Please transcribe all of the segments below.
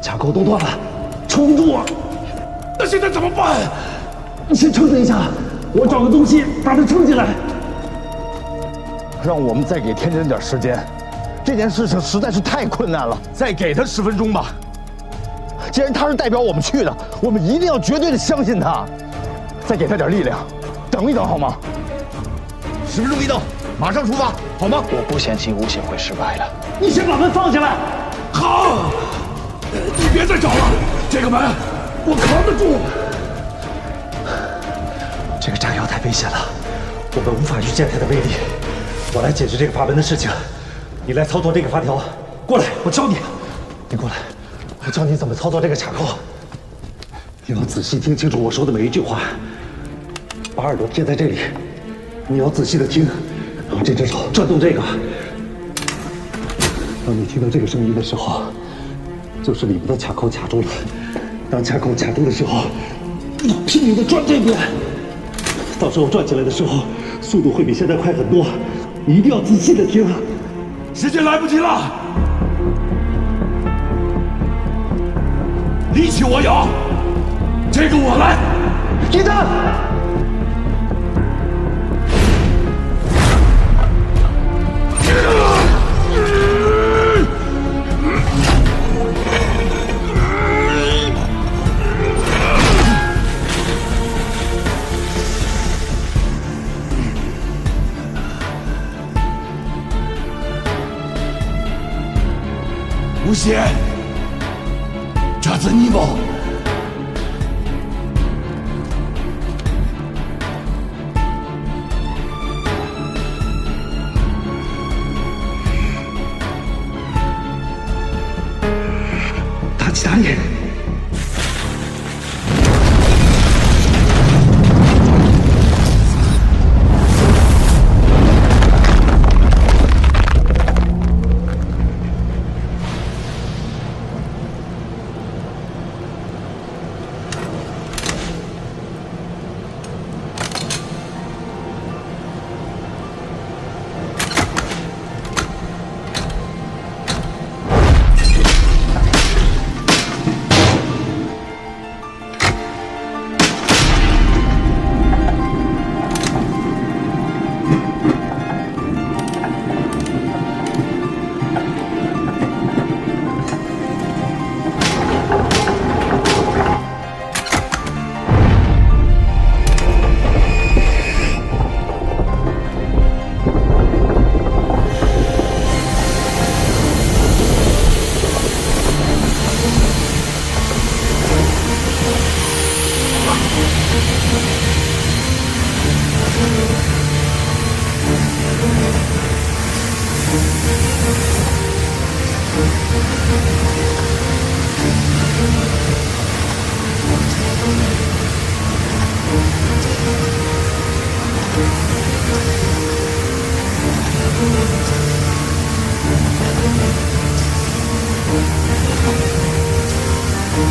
卡扣都断了，撑不住啊！那现在怎么办？你先撑着一下，我找个东西把它撑起来。让我们再给天真点时间，这件事情实在是太困难了，再给他10分钟吧。既然他是代表我们去的，我们一定要绝对的相信他，再给他点力量，等一等好吗？10分钟一到，马上出发，好吗？我不相信吴邪会失败的。你先把门放下来。好，你别再找了，这个门我扛得住。这个炸药太危险了，我们无法预见它的威力。我来解决这个阀门的事情，你来操作这个阀条。过来，我教你。你过来，我教你怎么操作这个卡扣。你要仔细听清楚我说的每一句话，把耳朵贴在这里，你要仔细的听，然后这只手转动这个。当你听到这个声音的时候，就是里面的卡扣卡住了。当卡扣卡住的时候，你拼命的转这边。到时候转起来的时候，速度会比现在快很多。你一定要仔细的听，时间来不及了。力气我有，这个我来。一站。吴邪，这次尼莫，打击打脸。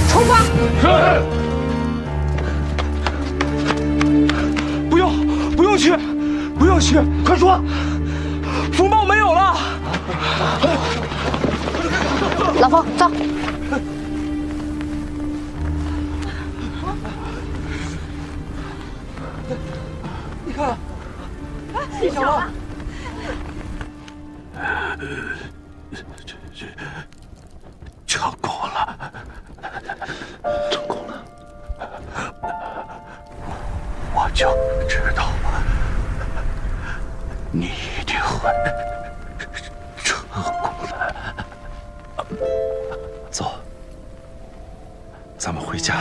出发！是。不用去，不用去，快说！风暴没有了。老冯，走。你看，你小王。成功了，成功了！我就知道，你一定会成功的。走，咱们回家。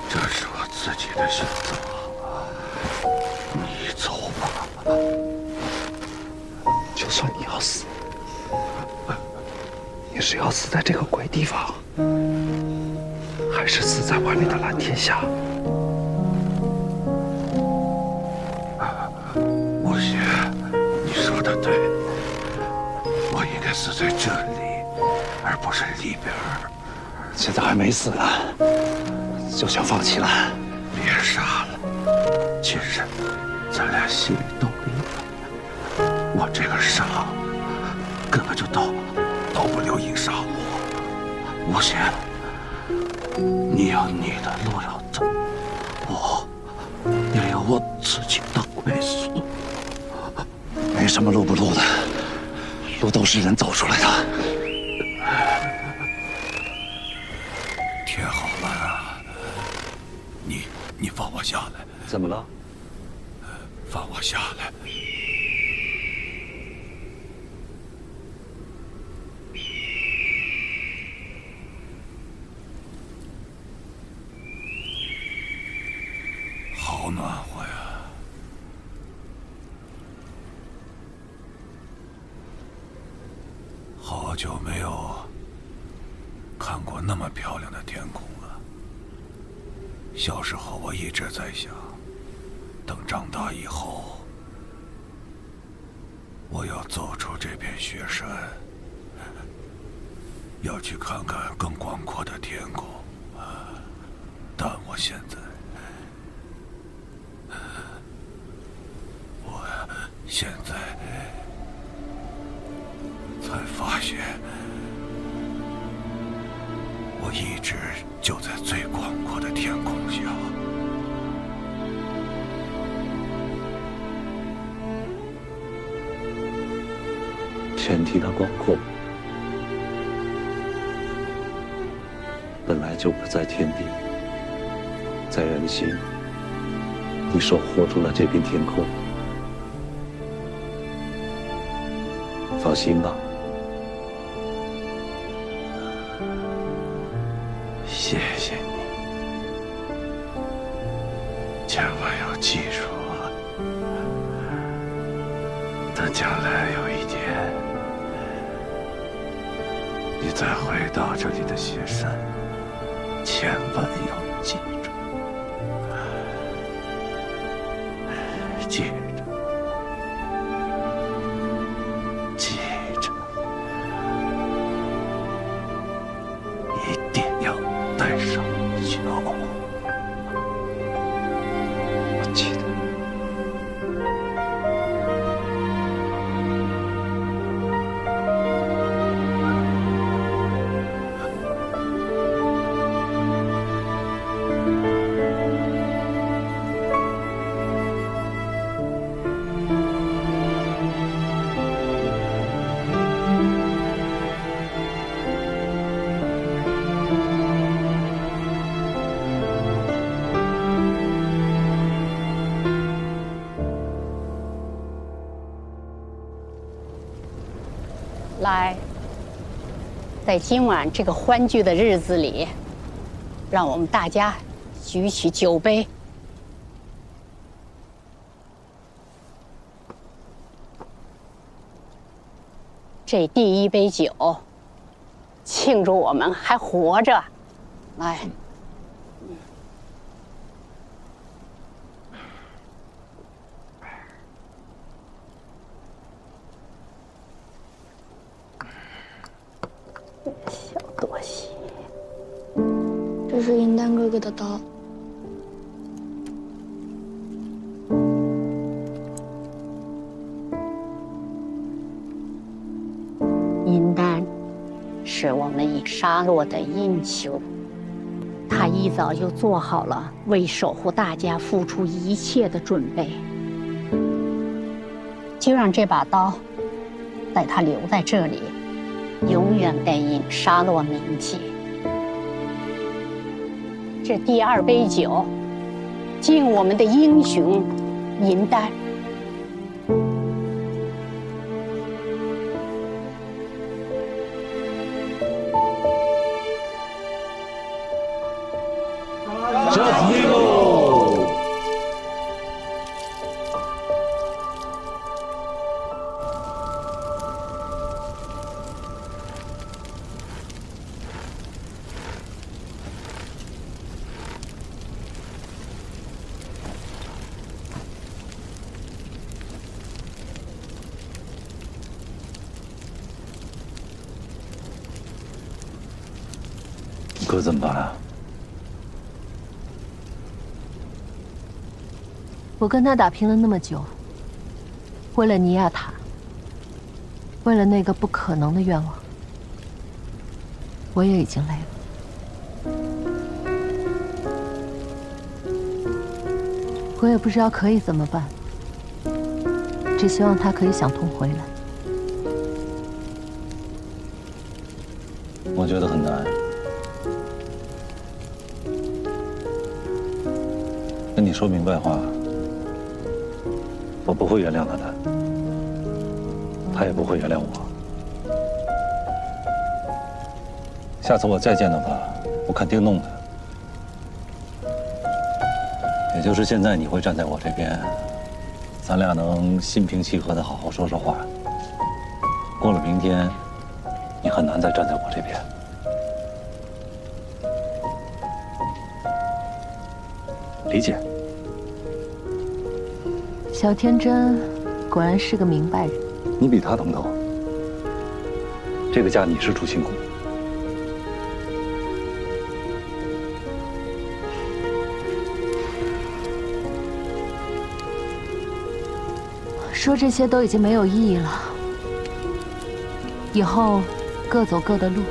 这是我自己的选择，你走吧。就算你要死，也是是要死在这个鬼地方，还是死在外面的蓝天下？吴邪，你说的对，我应该死在这里，而不是里边。现在还没死呢，就想放弃了？别傻了，其实咱俩心里都明白，我这个伤根本就到不了阴沙漠。吴邪，你有你的路要走，我也有我自己的归宿。没什么路不路的，路都是人走出来的。天好蓝啊！你放我下来！怎么了？放我下来！好暖和呀！好久没有看过那么漂亮的天空了。小时候我一直在想，等长大以后，我要走出这片雪山，要去看看更广阔的天空。但我现在，才发现，我一直就在最广阔的天空下。天地的广阔本来就不在天地，在人心。你守护住了这片天空，放心吧。谢谢你，千万要记住啊！等将来有一天，你再回到这里的雪山，千万要记住，记着，记着，一定要带上小虎。我记得。来，在今晚这个欢聚的日子里，让我们大家举起酒杯，这第一杯酒，庆祝我们还活着。来。小多西，这是银丹哥哥的刀。银丹是我们已杀落的英雄，他一早就做好了为守护大家付出一切的准备。就让这把刀带他留在这里，永远带印沙洛铭记。这第二杯酒，敬我们的英雄银丹。战役喽！可怎么办啊？我跟他打拼了那么久，为了尼亚塔，为了那个不可能的愿望，我也已经累了。我也不知道可以怎么办，只希望他可以想通回来。我觉得很难。跟你说明白话，我不会原谅他的，他也不会原谅我。下次我再见到他，我肯定弄他。也就是现在，你会站在我这边，咱俩能心平气和的好好说说话。过了明天，你很难再站在我这边。理解。小天真果然是个明白人。你比他懂得。这个家你是主心骨。说这些都已经没有意义了，以后各走各的路，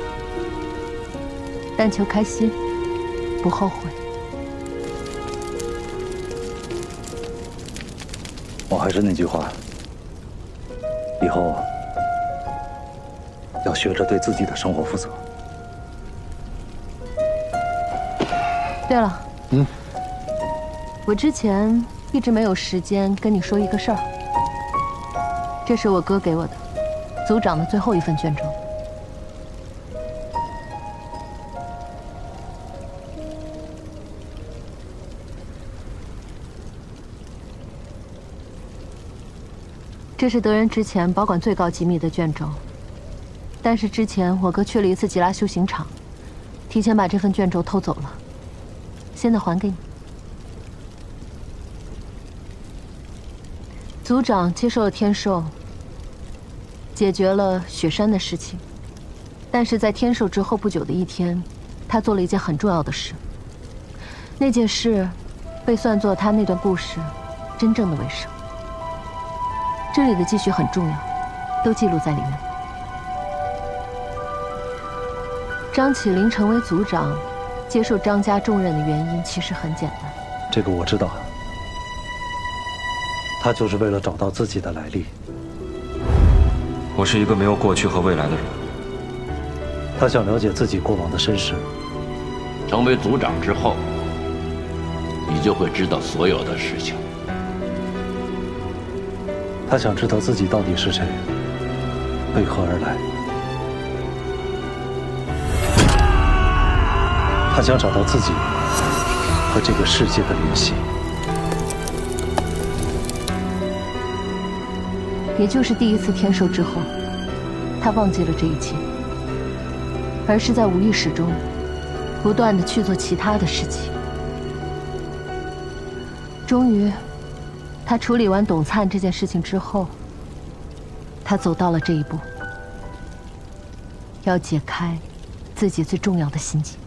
但求开心，不后悔。我还是那句话，以后要学着对自己的生活负责。对了，我之前一直没有时间跟你说一个事儿。这是我哥给我的，组长的最后一份卷轴。这是德仁之前保管最高机密的卷轴，但是之前我哥去了一次吉拉修行场，提前把这份卷轴偷走了，现在还给你。组长接受了天寿，解决了雪山的事情，但是在天寿之后不久的一天，他做了一件很重要的事。那件事被算作他那段故事真正的尾声。这里的记叙很重要，都记录在里面。张起灵成为组长，接受张家重任的原因其实很简单。这个我知道。他就是为了找到自己的来历。我是一个没有过去和未来的人。他想了解自己过往的身世。成为组长之后，你就会知道所有的事情。他想知道自己到底是谁，为何而来。他想找到自己和这个世界的联系。也就是第一次天寿之后，他忘记了这一切，而是在无意识中不断地去做其他的事情。终于，他处理完董灿这件事情之后，他走到了这一步，要解开自己最重要的心结。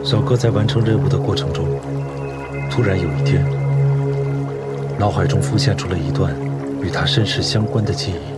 小哥在完成任务的过程中，突然有一天，脑海中浮现出了一段与他身世相关的记忆。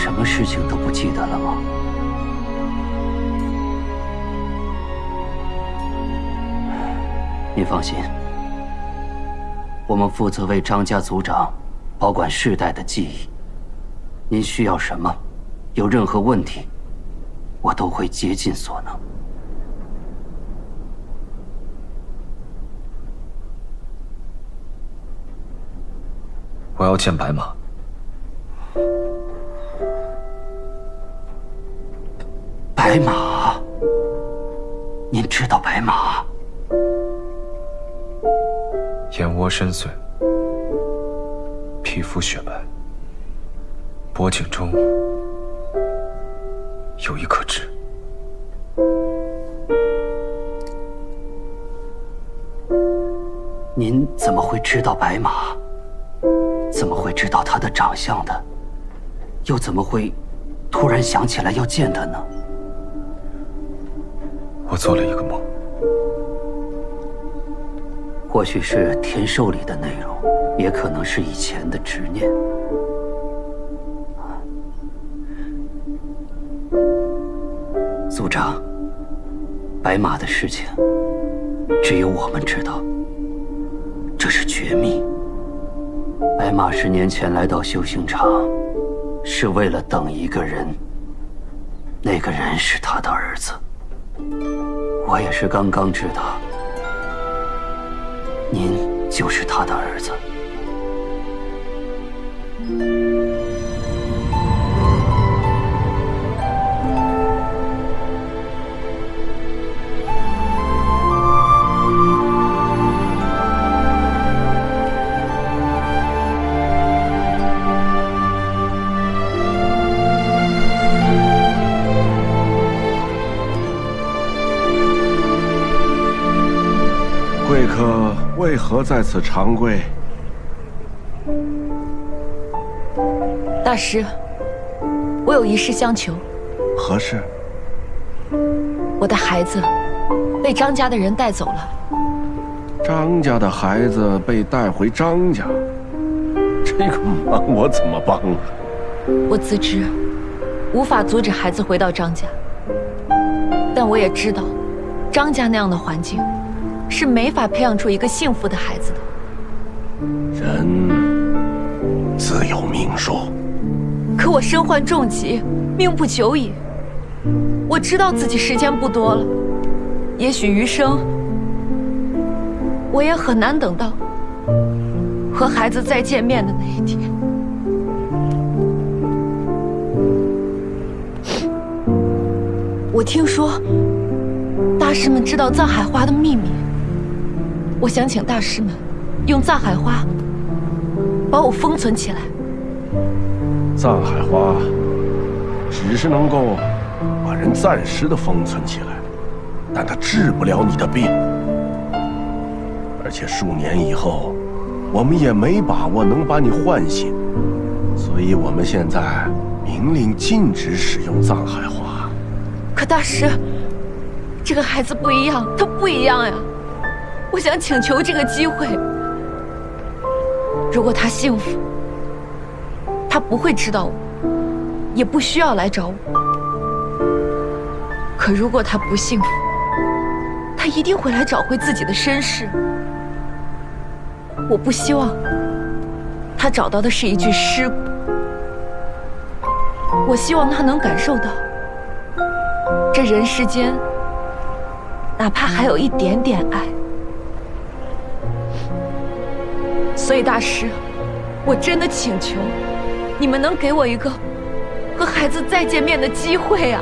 什么事情都不记得了吗？您放心，我们负责为张家族长保管世代的记忆。您需要什么，有任何问题，我都会竭尽所能。我要见白马。白马？您知道白马？眼窝深邃，皮肤雪白，脖颈中有一颗痣。您怎么会知道白马？怎么会知道他的长相的？又怎么会突然想起来要见他呢？我做了一个梦，或许是天寿里的内容，也可能是以前的执念。族长，白马的事情只有我们知道，这是绝密。白马10年前来到修行场，是为了等一个人，那个人是他的儿子。我也是刚刚知道，您就是他的儿子。贵客为何在此长跪？大师，我有一事相求。何事？我的孩子被张家的人带走了。张家的孩子被带回张家，这个忙我怎么帮啊？我自知无法阻止孩子回到张家，但我也知道，张家那样的环境是没法培养出一个幸福的孩子的。人自有命数，可我身患重疾，命不久矣。我知道自己时间不多了，也许余生我也很难等到和孩子再见面的那一天。我听说大师们知道藏海花的秘密，我想请大师们用藏海花把我封存起来。藏海花只是能够把人暂时的封存起来，但它治不了你的病。而且数年以后，我们也没把握能把你唤醒，所以我们现在明令禁止使用藏海花。可大师，这个孩子不一样，他不一样呀！我想请求这个机会。如果他幸福，他不会知道我，也不需要来找我。可如果他不幸福，他一定会来找回自己的身世。我不希望他找到的是一具尸骨，我希望他能感受到，这人世间哪怕还有一点点爱。所以大师，我真的请求你们能给我一个和孩子再见面的机会啊！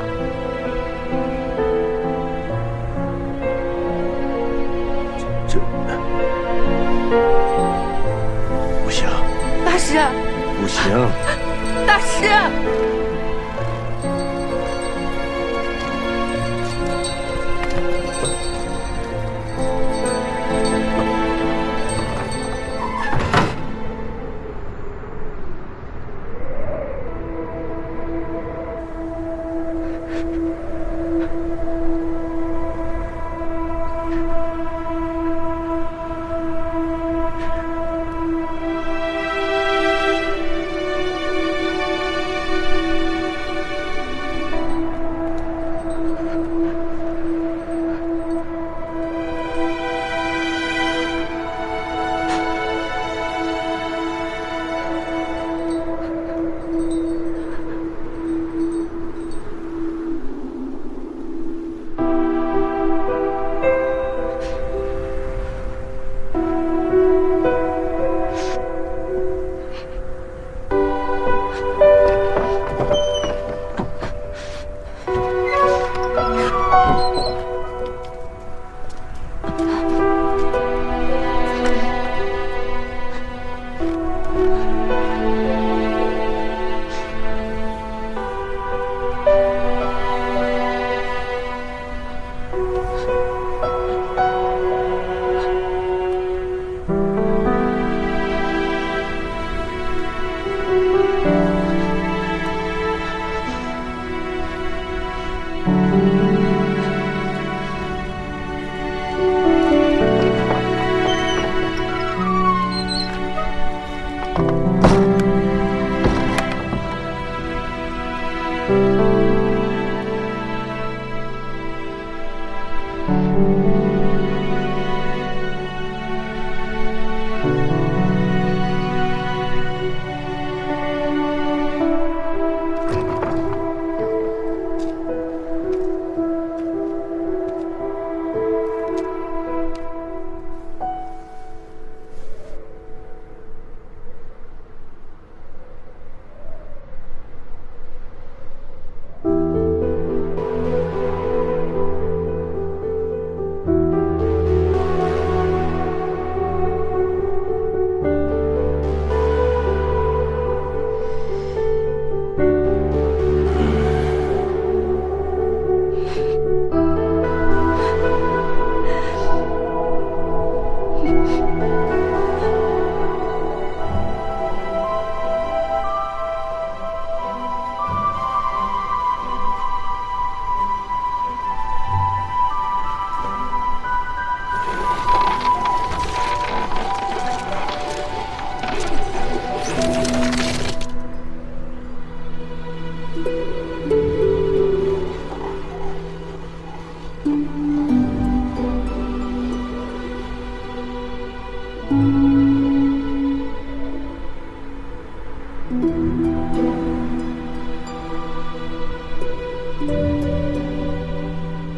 这不行，大师，不行，大师。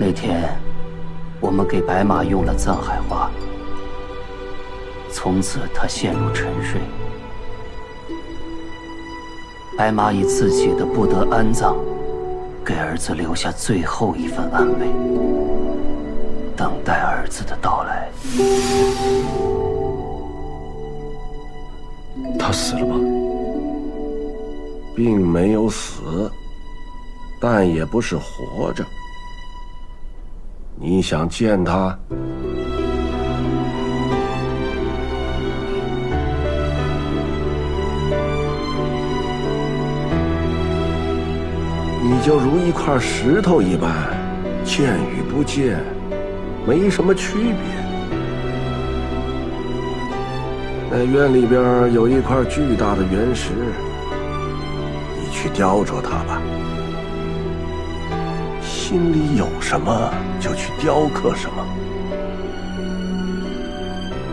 那天，我们给白马用了藏海话，从此他陷入沉睡。白马以自己的不得安葬，给儿子留下最后一份安慰，等待儿子的到来。他死了吗？并没有死，但也不是活着。你想见他？你就如一块石头一般，见与不见，没什么区别。那院里边有一块巨大的原石，你去雕琢它吧。心里有什么就去雕刻什么。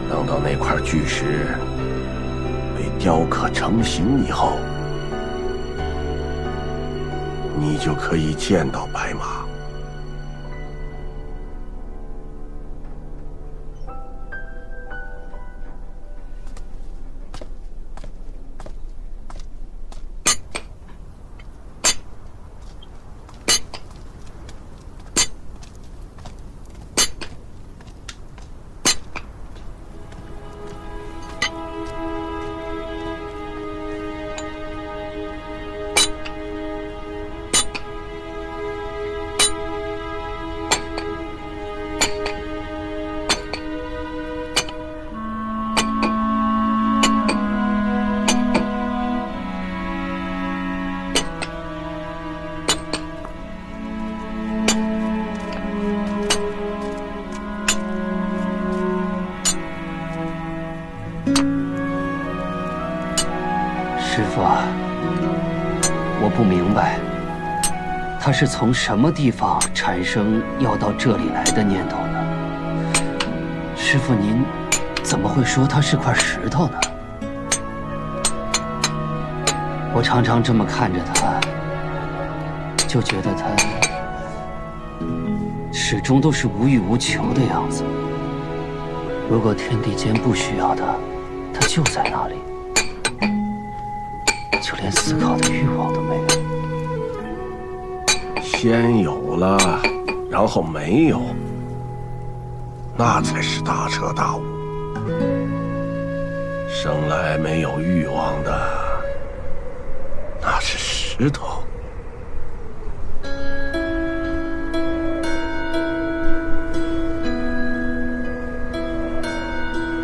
等到那块巨石被雕刻成型以后，你就可以见到白马。师傅啊，我不明白，他是从什么地方产生要到这里来的念头呢？师傅，您怎么会说他是块石头呢？我常常这么看着他，就觉得他始终都是无欲无求的样子。如果天地间不需要他，他就在那里。就连思考的欲望都没有。先有了，然后没有。那才是大彻大悟。生来没有欲望的，那是石头。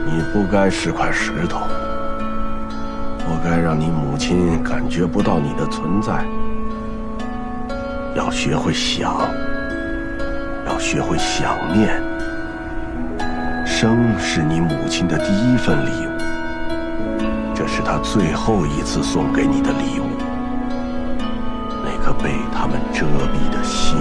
你不该是块石头，不该让你母亲感觉不到你的存在。要学会想，要学会想念。生是你母亲的第一份礼物，这是她最后一次送给你的礼物。那颗被他们遮蔽的心。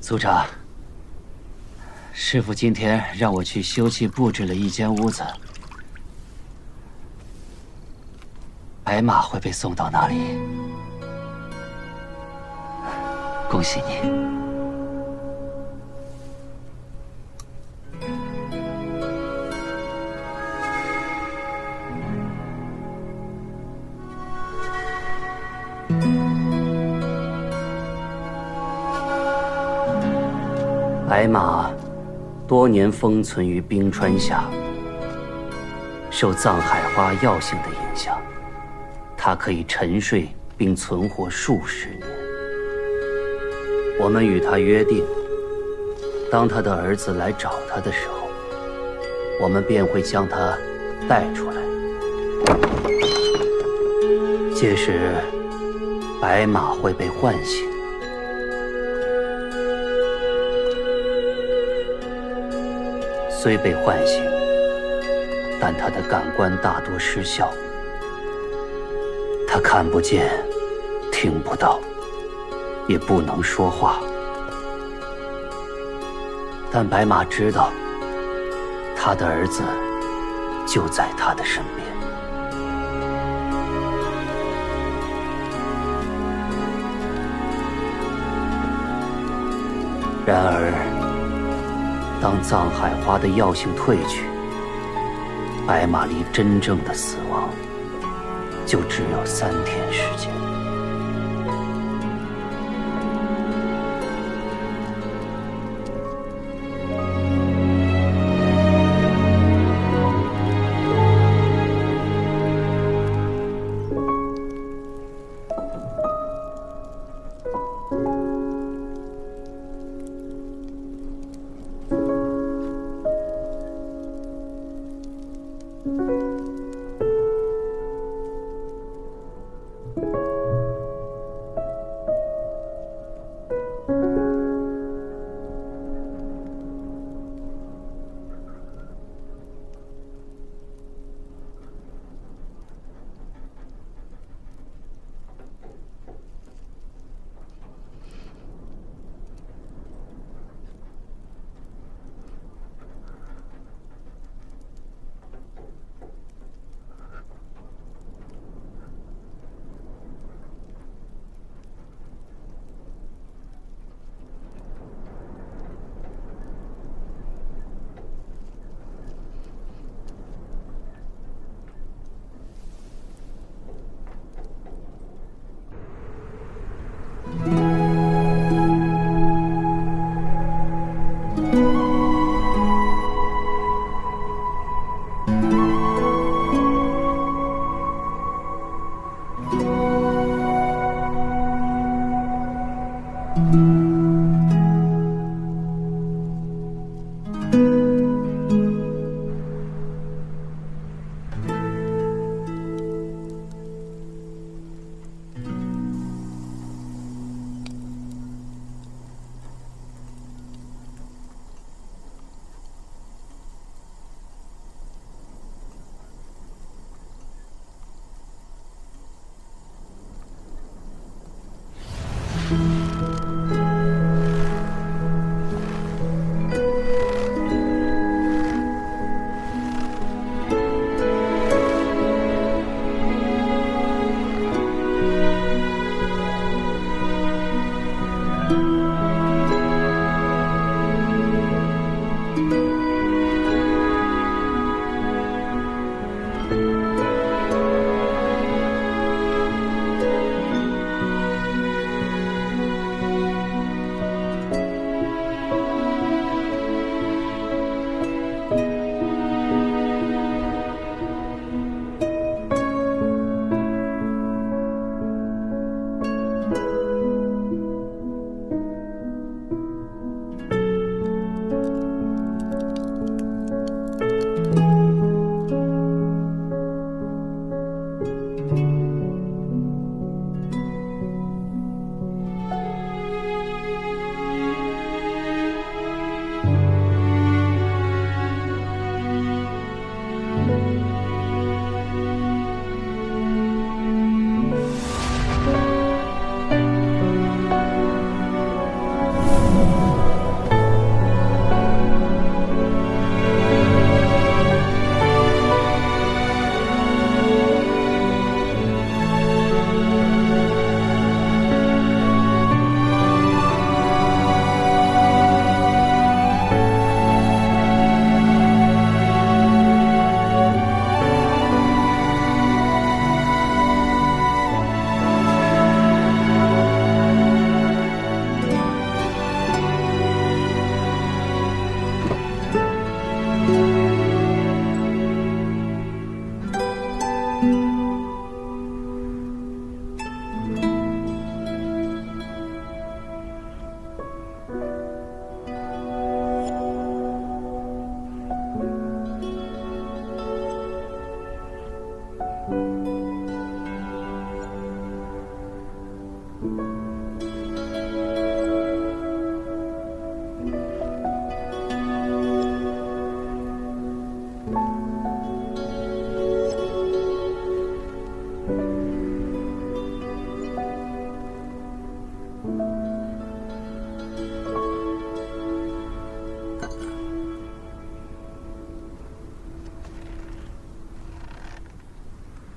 族长，师父今天让我去修葺布置了一间屋子，白马会被送到那里。恭喜你。白马多年封存于冰川下，受藏海花药性的影响，它可以沉睡并存活数十年。我们与他约定，当他的儿子来找他的时候，我们便会将他带出来。届时，白马会被唤醒。虽被唤醒，但他的感官大多失效，他看不见，听不到，也不能说话。但白马知道，他的儿子就在他的身边。然而，当藏海花的药性退去，白马离真正的死亡就只有3天时间。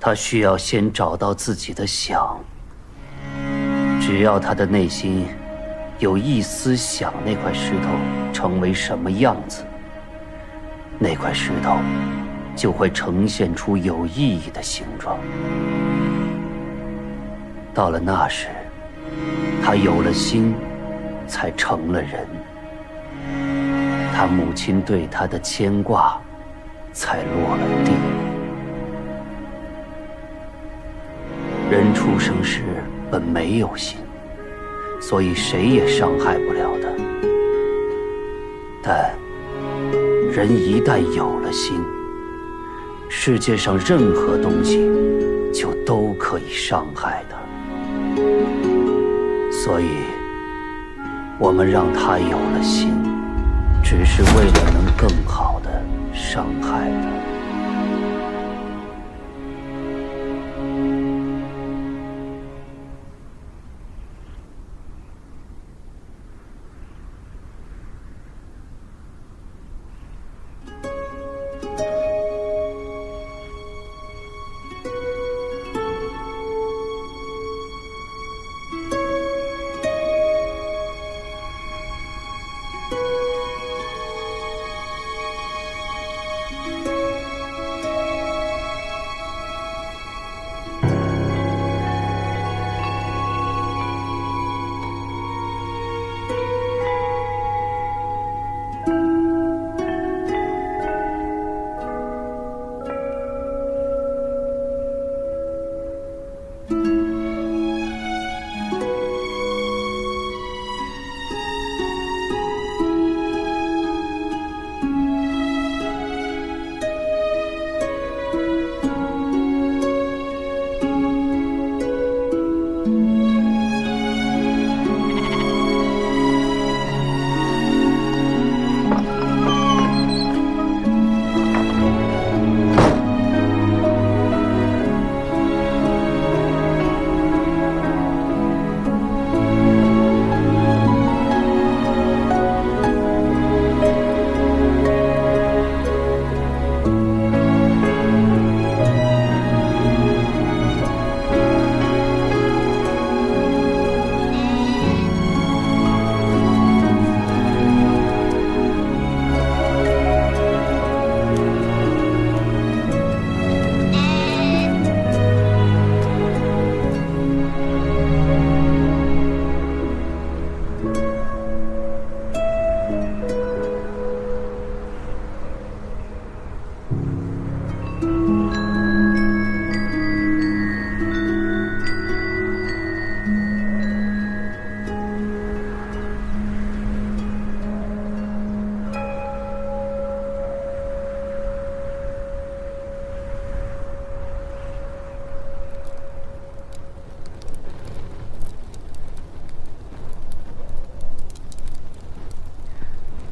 他需要先找到自己的想。只要他的内心有一丝想那块石头成为什么样子，那块石头就会呈现出有意义的形状。到了那时，他有了心，才成了人。他母亲对他的牵挂才落了地。人出生时本没有心，所以谁也伤害不了他。但人一旦有了心，世界上任何东西就都可以伤害他。所以，我们让他有了心，只是为了能更好地伤害他。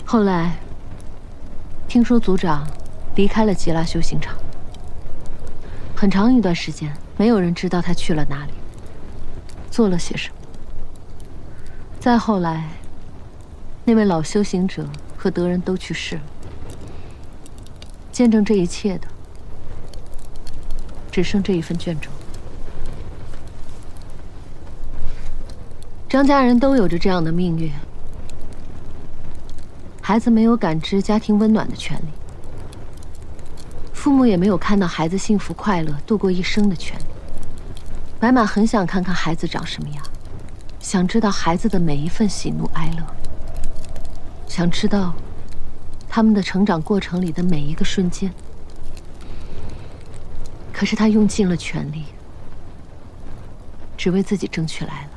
后来，听说族长离开了吉拉修行场，很长一段时间，没有人知道他去了哪里，做了些什么。再后来，那位老修行者和德人都去世了，见证这一切的，只剩这一份卷轴。张家人都有着这样的命运。孩子没有感知家庭温暖的权利，父母也没有看到孩子幸福快乐度过一生的权利。白马很想看看孩子长什么样，想知道孩子的每一份喜怒哀乐，想知道他们的成长过程里的每一个瞬间。可是他用尽了全力，只为自己争取来了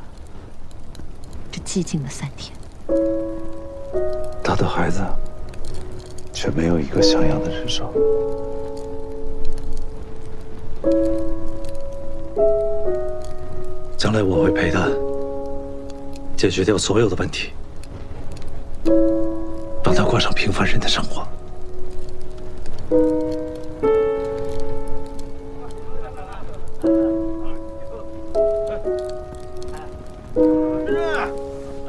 这寂静的3天。他的孩子却没有一个像样的人生。将来我会陪他解决掉所有的问题，让他过上平凡人的生活。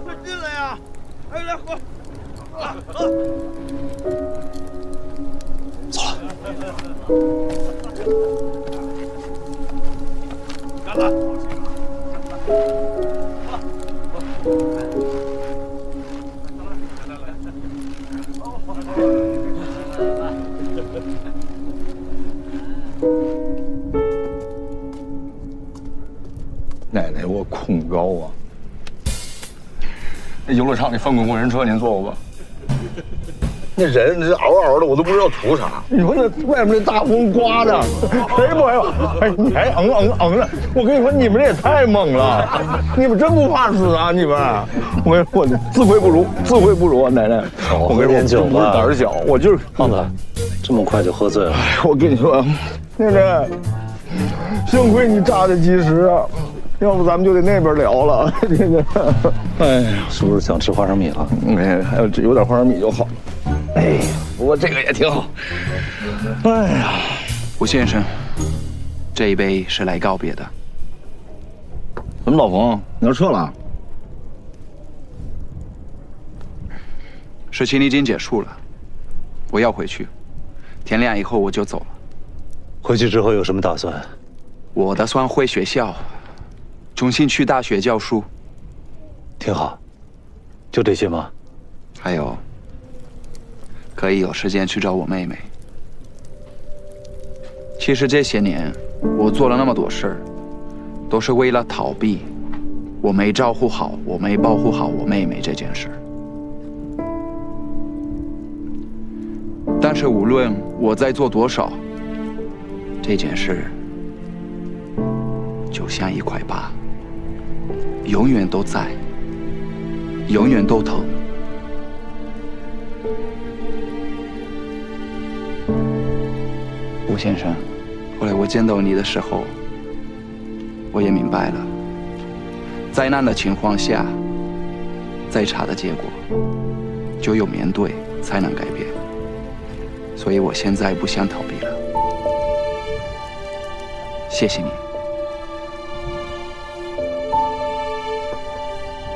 快进来呀！哎，来喝。走了。干了。奶奶，我恐高啊！那游乐场那翻滚过山车您坐过吧？那人这嗷嗷的，我都不知道图啥。你说那外面那大风刮的，谁不害怕？哎，你还的！我跟你说，你们也太猛了，你们真不怕死啊！你们，我跟你说，自愧不如啊！奶奶，我跟你说，我不是胆小，我就是胖子，这么快就喝醉了。我跟你说，奶奶，幸亏你扎的及时啊。要不咱们就得那边聊了，这个，哎呀，是不是想吃花生米了？哎，还有有点花生米就好。哎，不过这个也挺好。哎呀，吴先生，这一杯是来告别的。怎么，老冯，你要撤了？事情已经结束了，我要回去，天亮以后我就走了。回去之后有什么打算？我打算回学校。重新去大学教书，挺好。就这些吗？还有，可以有时间去找我妹妹。其实这些年，我做了那么多事儿，都是为了逃避我没照顾好、我没保护好我妹妹这件事。但是无论我在做多少，这件事就像一块疤。永远都在，永远都疼。吴先生，后来我见到你的时候，我也明白了，灾难的情况下，再差的结果，就有面对才能改变。所以我现在不想逃避了。谢谢你。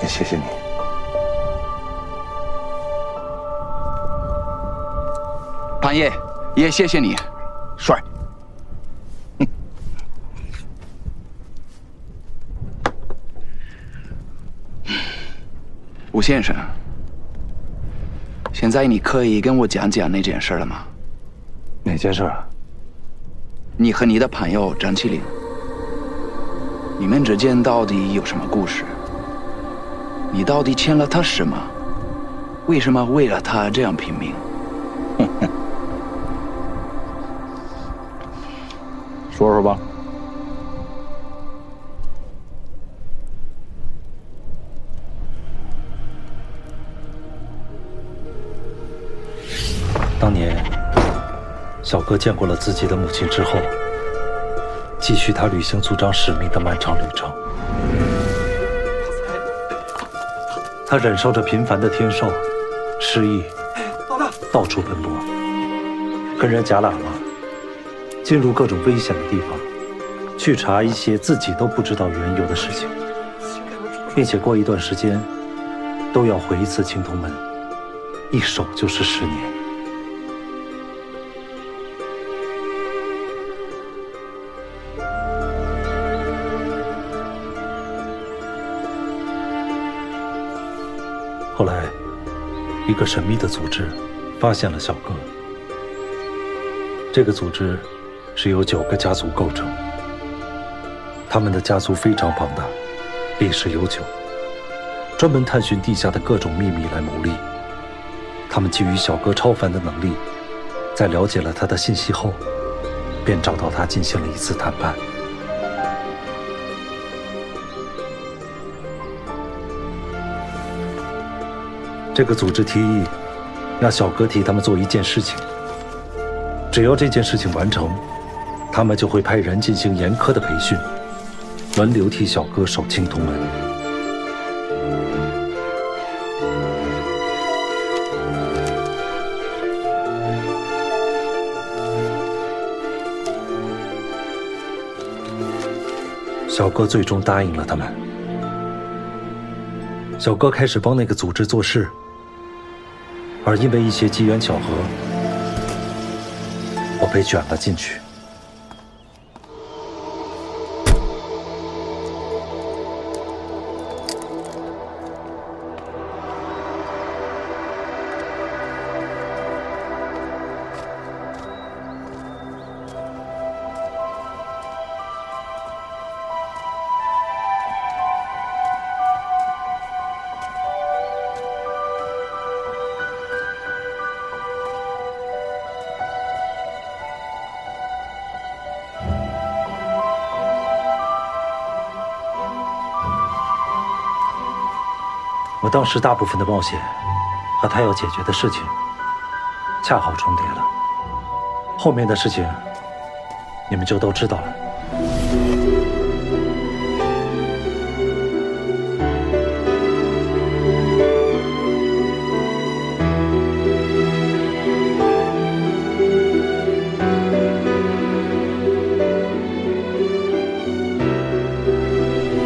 也谢谢你，潘爷，也谢谢你，帅。吴先生，现在你可以跟我讲讲那件事了吗？哪件事啊？你和你的朋友张起灵，你们之间到底有什么故事？你到底欠了他什么？为什么为了他这样拼命？说说吧。当年，小哥见过了自己的母亲之后，继续他履行族长使命的漫长旅程。他忍受着频繁的天寿、失忆，到处奔波，跟人夹喇嘛，进入各种危险的地方，去查一些自己都不知道缘由的事情，并且过一段时间都要回一次青铜门，一守就是10年。后来，一个神秘的组织发现了小哥。这个组织是由9个家族构成，他们的家族非常庞大，历史悠久，专门探寻地下的各种秘密来牟利。他们基于小哥超凡的能力，在了解了他的信息后，便找到他进行了一次谈判。这个组织提议让小哥替他们做一件事情，只要这件事情完成，他们就会派人进行严苛的培训，轮流替小哥守青铜门。小哥最终答应了他们。小哥开始帮那个组织做事，而因为一些机缘巧合，我被卷了进去。我当时大部分的冒险和他要解决的事情恰好重叠了，后面的事情你们就都知道了。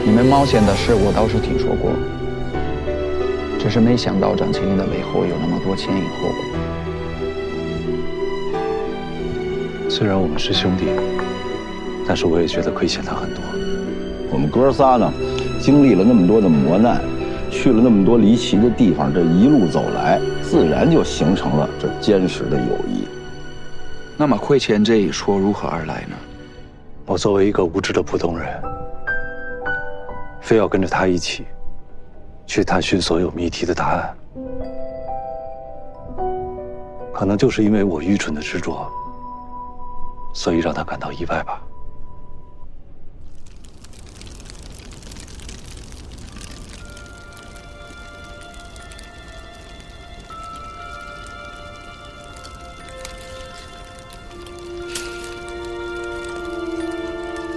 你们冒险的事我倒是听说过。只是没想到张青云的背后有那么多前因后果。虽然我们是兄弟，但是我也觉得亏欠他很多。我们哥仨呢，经历了那么多的磨难，去了那么多离奇的地方，这一路走来，自然就形成了这坚实的友谊。那么亏欠这一说如何而来呢？我作为一个无知的普通人，非要跟着他一起去探寻所有谜题的答案，可能就是因为我愚蠢的执着，所以让他感到意外吧。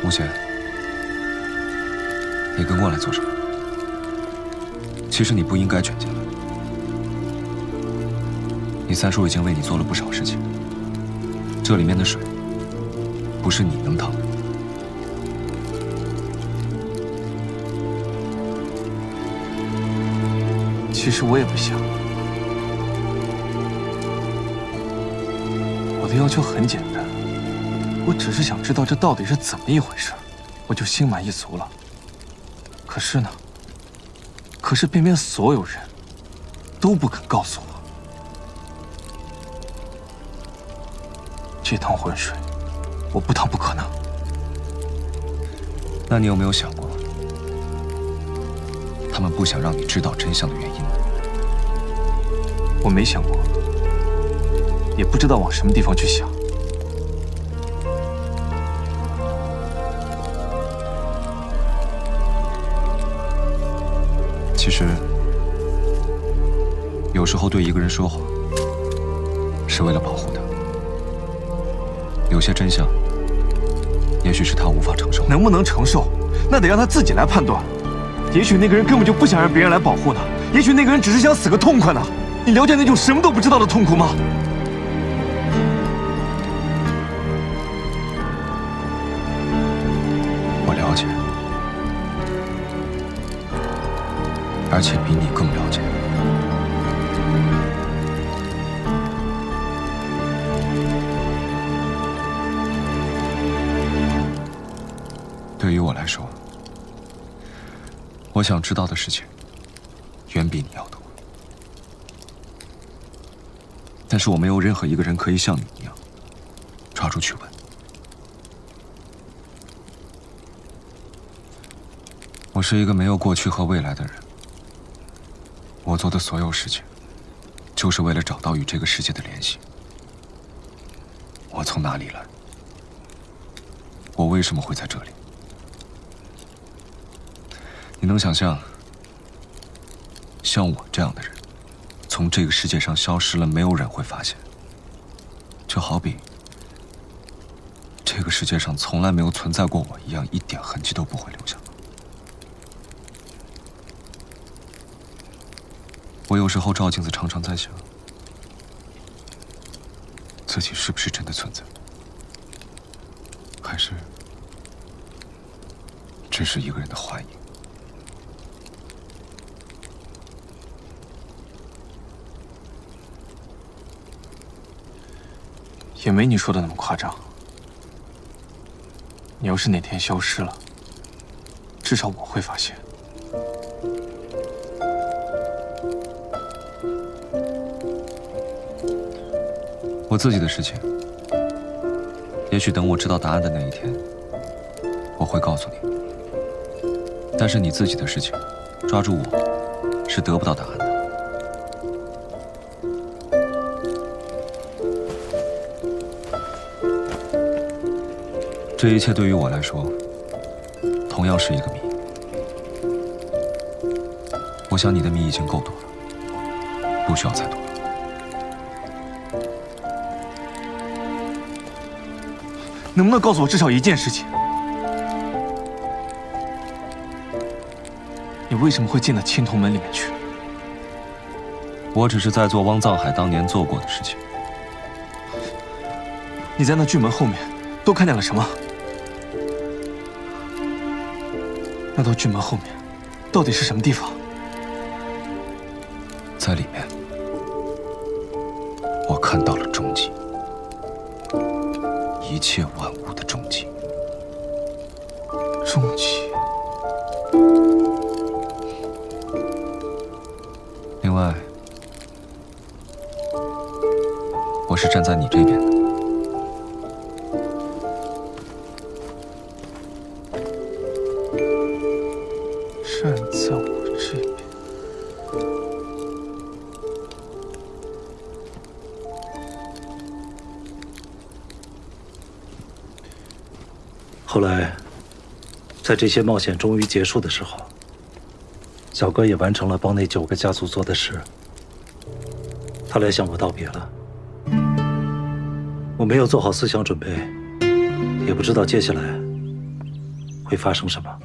吴贤，你跟过来做什么？其实你不应该卷进来。你三叔已经为你做了不少事情，这里面的水不是你能淌的。其实我也不想，我的要求很简单，我只是想知道这到底是怎么一回事，我就心满意足了。可是呢？可是偏偏所有人都不肯告诉我，这趟浑水我不趟不可能。那你有没有想过，他们不想让你知道真相的原因呢？我没想过，也不知道往什么地方去想。其实，有时候对一个人说谎，是为了保护他。有些真相，也许是他无法承受。能不能承受，那得让他自己来判断。也许那个人根本就不想让别人来保护他，也许那个人只是想死个痛快呢。你了解那种什么都不知道的痛苦吗？我了解。而且比你更了解。对于我来说，我想知道的事情远比你要多。但是我没有任何一个人可以像你一样抓住去问。我是一个没有过去和未来的人。我做的所有事情，就是为了找到与这个世界的联系。我从哪里来，我为什么会在这里。你能想象，像我这样的人，从这个世界上消失了，没有人会发现？就好比这个世界上从来没有存在过我一样，一点痕迹都不会留下。我有时候照镜子，常常在想，自己是不是真的存在，还是只是一个人的幻影？也没你说的那么夸张。你要是哪天消失了，至少我会发现。我自己的事情，也许等我知道答案的那一天，我会告诉你。但是你自己的事情，抓住我，是得不到答案的。这一切对于我来说，同样是一个谜。我想你的谜已经够多了，不需要再多了。能不能告诉我至少一件事情？你为什么会进到青铜门里面去？我只是在做汪藏海当年做过的事情。你在那巨门后面都看见了什么？那道巨门后面到底是什么地方？在里面，我看到了终极，一切万物的终极。终极。另外，我是站在你这边的。站在我这边。后来，在这些冒险终于结束的时候，小哥也完成了帮那9个家族做的事。他来向我道别了。我没有做好思想准备，也不知道接下来会发生什么。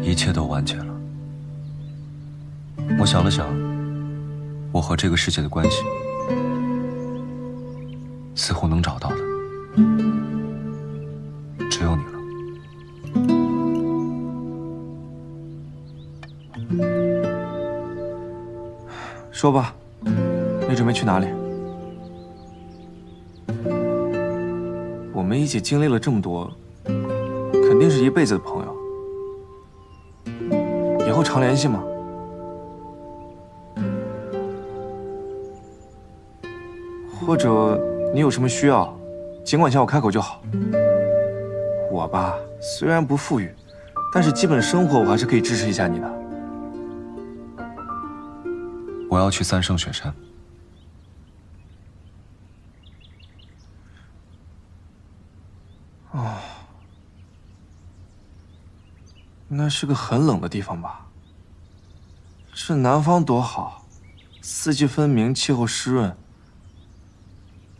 一切都完结了。我想了想，我和这个世界的关系，似乎能找到的，只有你了。说吧，你准备去哪里？我们一起经历了这么多，肯定是一辈子的朋友。以后常联系吗？或者你有什么需要，尽管向我开口就好。我吧，虽然不富裕，但是基本生活我还是可以支持一下你的。我要去3圣雪山。哦，那是个很冷的地方吧？这南方多好，四季分明，气候湿润，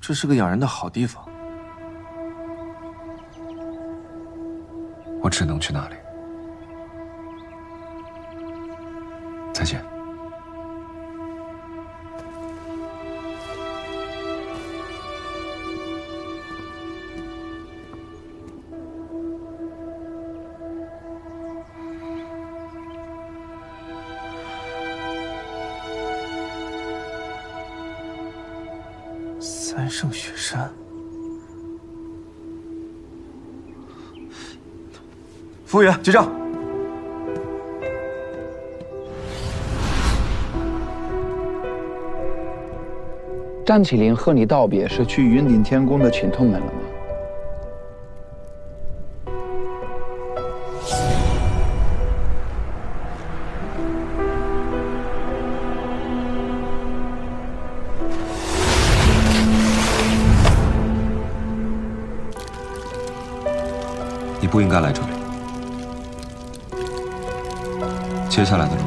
这是个养人的好地方。我只能去那里。再见。3圣雪山，服务员结账。张起灵和你道别是去云顶天宫的青铜门了吗？不应该来这里。接下来的路，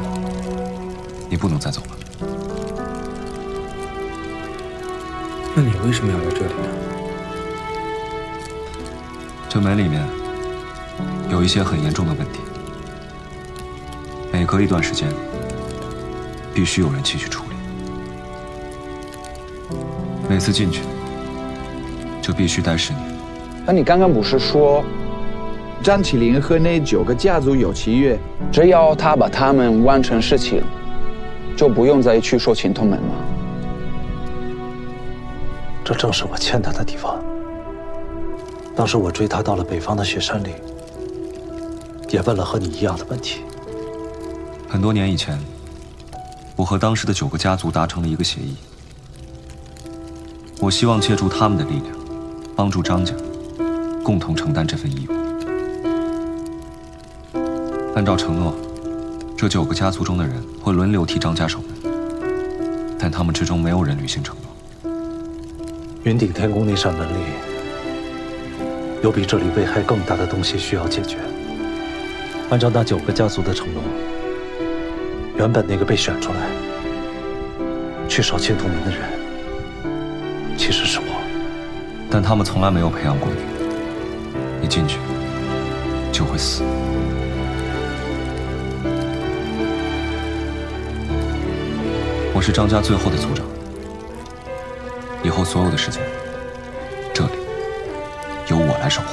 你不能再走了。那你为什么要来这里呢？这门里面有一些很严重的问题，每隔一段时间，必须有人进去处理。每次进去，就必须待10年。那你刚刚不是说，张起灵和那9个家族有契约，只要他把他们完成事情，就不用再去收青铜门吗？这正是我欠他的地方。当时我追他到了北方的雪山里，也问了和你一样的问题。很多年以前，我和当时的9个家族达成了一个协议，我希望借助他们的力量，帮助张家共同承担这份义务。按照承诺，这9个家族中的人会轮流替张家守门，但他们之中没有人履行承诺。云顶天宫那扇门里，有比这里危害更大的东西需要解决。按照那9个家族的承诺，原本那个被选出来去守青铜门的人，其实是我。但他们从来没有培养过你，你进去就会死。我是张家最后的族长，以后所有的时间，这里由我来守护。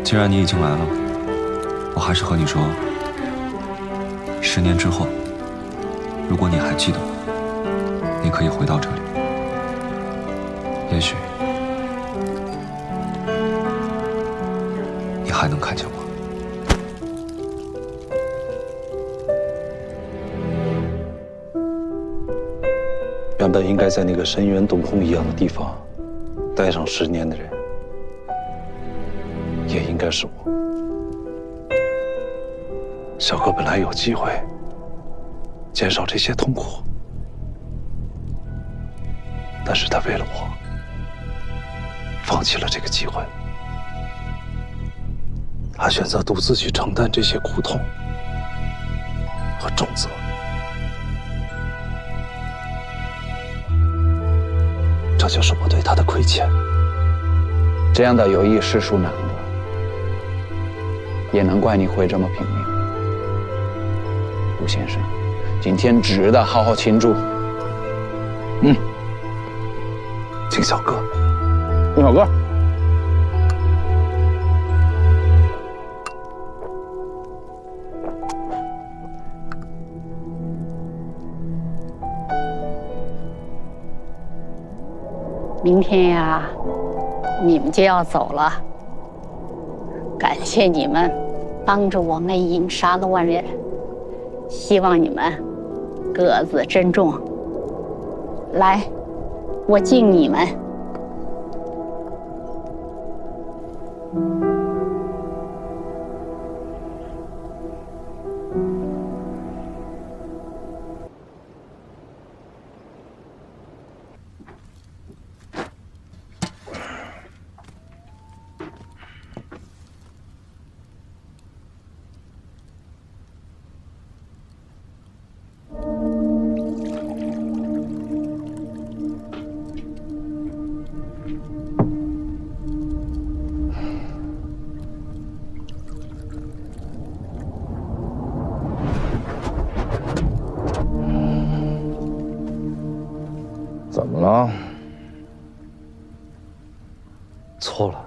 既然你已经来了，我还是和你说，10年之后，如果你还记得我，你可以回到这里。也许你还能看见我。原本应该在那个深渊洞空一样的地方待上10年的人，也应该是我。小哥本来有机会减少这些痛苦，但是他为了我，放弃了这个机会。他选择独自去承担这些苦痛和重责。这就是我对他的亏欠。这样的友谊实属难得，也难怪你会这么拼命。吴先生，今天值得好好庆祝。敬小哥。敬小哥。明天呀，你们就要走了。感谢你们帮着我们引杀了万人，希望你们各自珍重。来，我敬你们。怎么了？错了，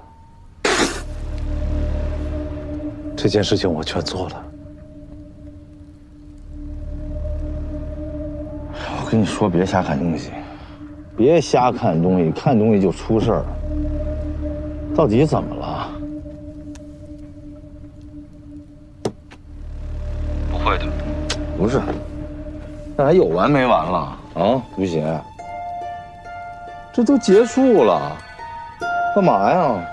这件事情我全做了。我跟你说，别瞎看东西，别瞎看东西，看东西就出事儿。到底怎么了？不会的。不是，那还有完没完了啊，于邪？这都结束了，干嘛呀？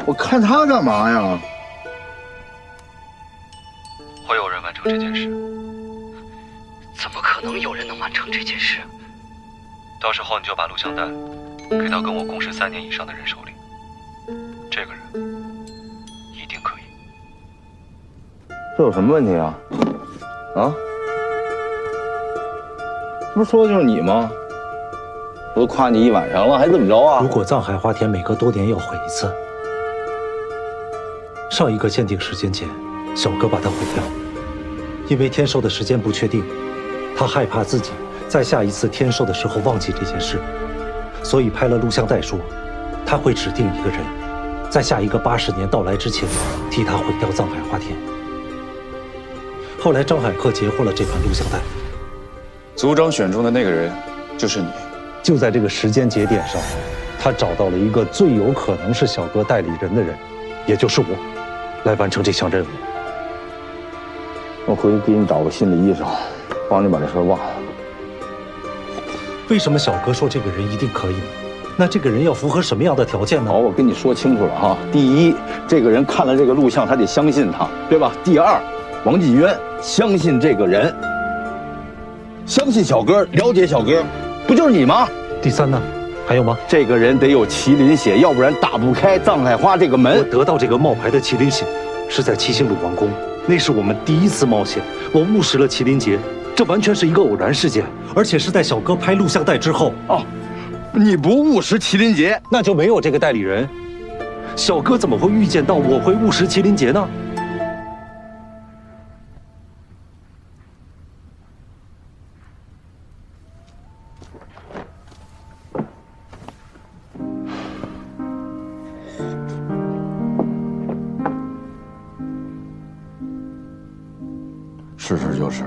我看他干嘛呀？会有人完成这件事。怎么可能有人能完成这件事？到时候你就把录像带给到跟我共事3年以上的人手里，这个人一定可以。这有什么问题啊？啊？这不是说的就是你吗？我都夸你一晚上了，还怎么着啊？如果藏海花田每隔多年要毁一次，上一个限定时间前，小哥把它毁掉，因为天寿的时间不确定，他害怕自己在下一次天寿的时候忘记这件事，所以拍了录像带说，他会指定一个人，在下一个80年到来之前，替他毁掉藏海花田。后来张海克截获了这盘录像带，组长选中的那个人就是你。就在这个时间节点上，他找到了一个最有可能是小哥代理人的人，也就是我，来完成这项任务。我回去给你找个心理医生，帮你把这事忘了。为什么小哥说这个人一定可以呢？那这个人要符合什么样的条件呢？好，我跟你说清楚了哈。第一，这个人看了这个录像，他得相信他，对吧？第二，王继渊相信这个人，相信小哥，了解小哥，不就是你吗？第三呢？还有吗？这个人得有麒麟血，要不然打不开藏海花这个门。我得到这个冒牌的麒麟血，是在七星鲁王宫，那是我们第一次冒险，我误食了麒麟劫，这完全是一个偶然事件，而且是在小哥拍录像带之后。哦，你不误食麒麟劫，那就没有这个代理人。小哥怎么会预见到我会误食麒麟劫呢？事实就是，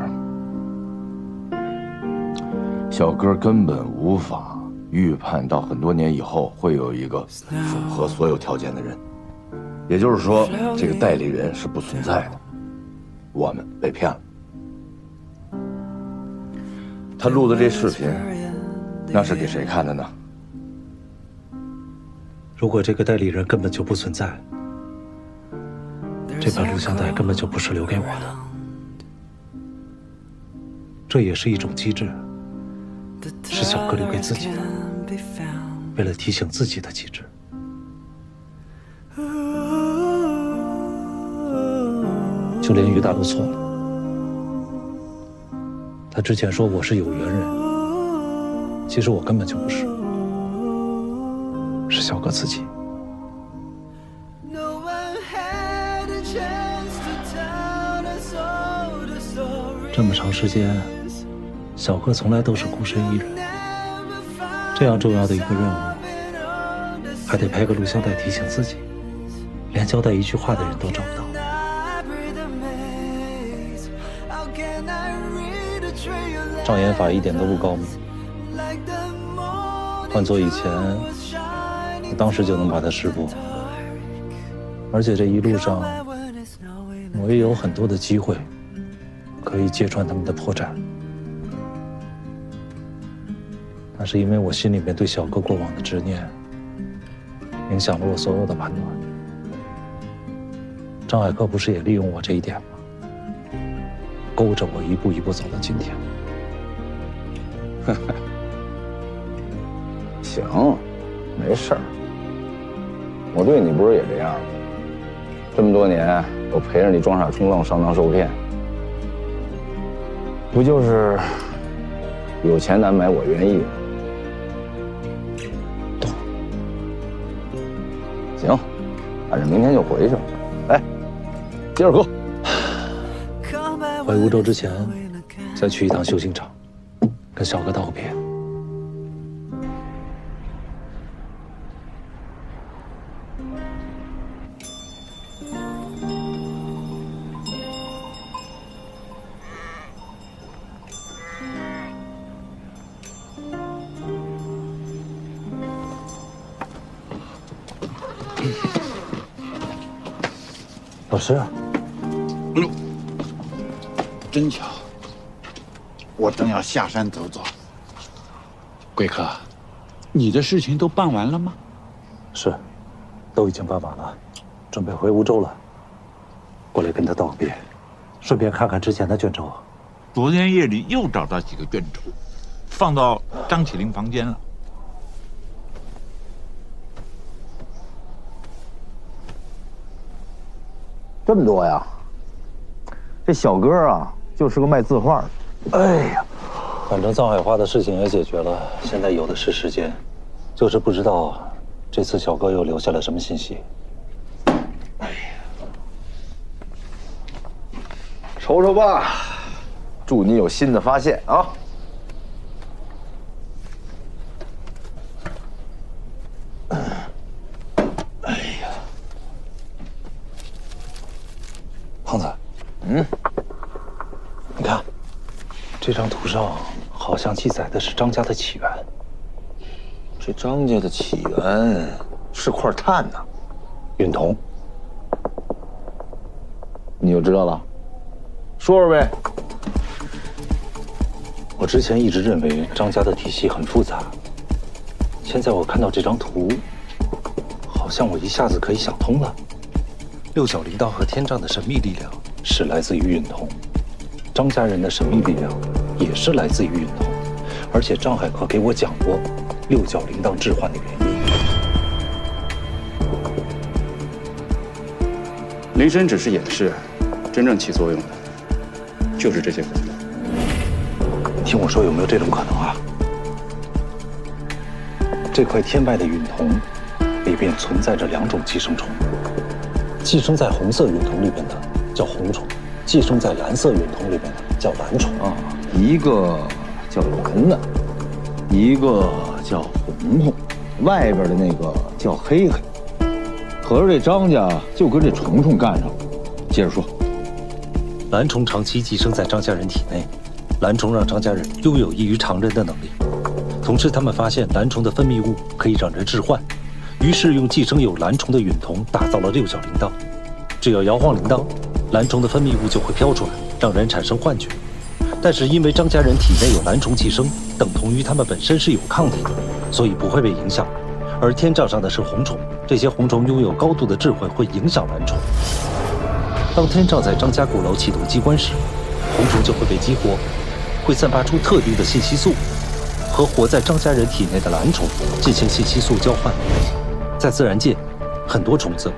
小哥根本无法预判到很多年以后会有一个符合所有条件的人，也就是说，这个代理人是不存在的，我们被骗了。他录的这视频，那是给谁看的呢？如果这个代理人根本就不存在，这盘录像带根本就不是留给我的。这也是一种机制，是小哥留给自己的，为了提醒自己的机制。就连于大都错了，他之前说我是有缘人，其实我根本就不是，是小哥自己。这么长时间，小哥从来都是孤身一人，这样重要的一个任务，还得拍个录像带提醒自己，连交代一句话的人都找不到。障眼法一点都不高明，换做以前，我当时就能把他识破。而且这一路上，我也有很多的机会可以揭穿他们的破绽，但是因为我心里面对小哥过往的执念，影响了我所有的判断。张海克不是也利用我这一点吗？勾着我一步一步走到今天。行，没事儿。我对你不是也这样吗？这么多年，我陪着你装傻充愣、上当受骗，不就是有钱难买我愿意吗？懂。行，反正明天就回去了。来，接着喝。回梧州之前，再去一趟修行场，跟小哥道个别。老师，真巧，我正要下山走走。贵客，你的事情都办完了吗？是，都已经办完了。准备回梧州了，过来跟他道个别，顺便看看之前的卷轴。昨天夜里又找到几个卷轴，放到张起灵房间了。这么多呀！这小哥啊，就是个卖字画的。哎呀，反正藏海花的事情也解决了，现在有的是时间，就是不知道这次小哥又留下了什么信息。哎呀，瞅瞅吧，祝你有新的发现啊！哎呀，胖子，你看，这张图上好像记载的是张家的起源。这张家的起源是块碳呐，允铜。你就知道了，说说呗。我之前一直认为张家的体系很复杂，现在我看到这张图，好像我一下子可以想通了。六角铃铛和天杖的神秘力量是来自于允铜，张家人的神秘力量也是来自于允铜，而且张海克给我讲过六角铃铛置换的原因。铃声只是掩饰，真正起作用的就是这些符号。听我说，有没有这种可能啊？这块天脉的允铜里边存在着两种寄生虫，寄生在红色允铜里边的叫红虫，寄生在蓝色允铜里边的叫蓝虫啊。一个叫蓝的，一个叫红红，外边的那个叫黑黑。合着这张家就跟这虫虫干上了。接着说，蓝虫长期寄生在张家人体内，蓝虫让张家人拥有异于常人的能力。同时，他们发现蓝虫的分泌物可以让人置换，于是用寄生有蓝虫的允铜打造了六角铃铛。只要摇晃铃铛，蓝虫的分泌物就会飘出来，让人产生幻觉。但是因为张家人体内有蓝虫寄生，等同于他们本身是有抗体的，所以不会被影响。而天杖上的是红虫，这些红虫拥有高度的智慧，会影响蓝虫。当天杖在张家鼓楼启动机关时，红虫就会被激活，会散发出特定的信息素，和活在张家人体内的蓝虫进行信息素交换。在自然界，很多虫子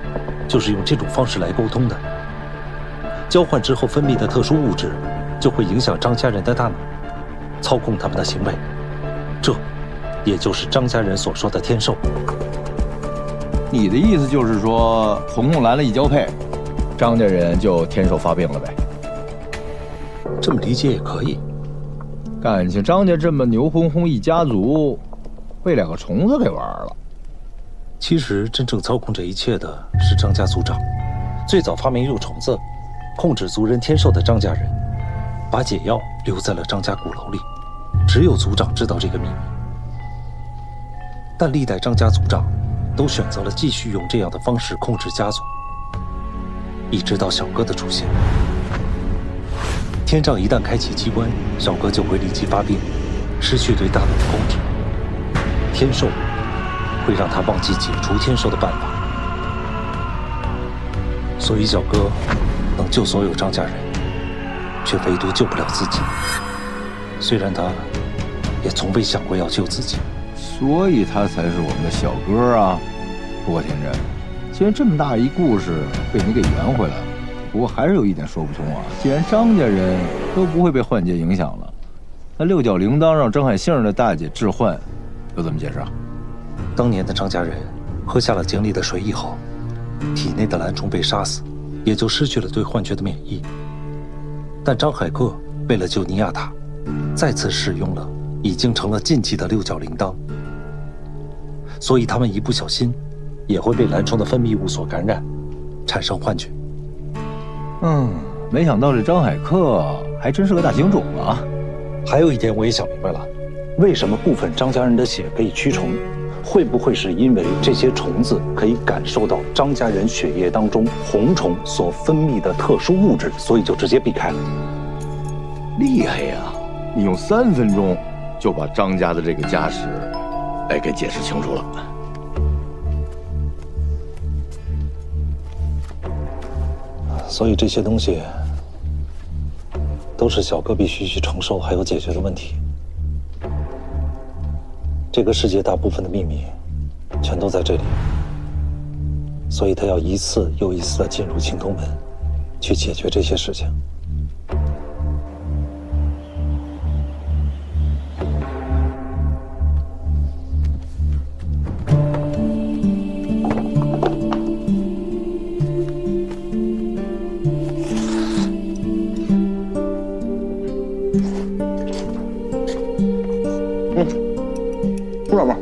就是用这种方式来沟通的。交换之后分泌的特殊物质，就会影响张家人的大脑，操控他们的行为。这也就是张家人所说的天授。你的意思就是说，红红蓝了一交配，张家人就天授发病了呗？这么理解也可以。感情张家这么牛哄哄一家族，被两个虫子给玩了。其实真正操控这一切的是张家族长，最早发明用虫子控制族人天授的张家人，把解药留在了张家鼓楼里，只有族长知道这个秘密。但历代张家族长都选择了继续用这样的方式控制家族，一直到小哥的出现。天杖一旦开启机关，小哥就会立即发病，失去对大脑的控制。天授会让他忘记解除天授的办法，所以小哥能救所有张家人，却唯独救不了自己。虽然他也从未想过要救自己。所以他才是我们的小哥啊！不过天真，既然这么大一故事被你给圆回来了，不过还是有一点说不通啊。既然张家人都不会被幻觉影响了，那六角铃铛让张海杏的大姐置换，又怎么解释啊？当年的张家人喝下了井里的水以后，体内的蓝虫被杀死，也就失去了对幻觉的免疫。但张海克为了救尼亚塔，再次使用了已经成了禁忌的六角铃铛。所以他们一不小心，也会被蓝虫的分泌物所感染，产生幻觉。没想到这张海克还真是个大情种啊！还有一点我也想明白了，为什么部分张家人的血可以驱虫？会不会是因为这些虫子可以感受到张家人血液当中红虫所分泌的特殊物质，所以就直接避开了？厉害呀！你用3分钟就把张家的这个家史给解释清楚了。所以这些东西都是小哥必须去承受还有解决的问题。这个世界大部分的秘密全都在这里，所以他要一次又一次的进入青铜门，去解决这些事情。知道吗？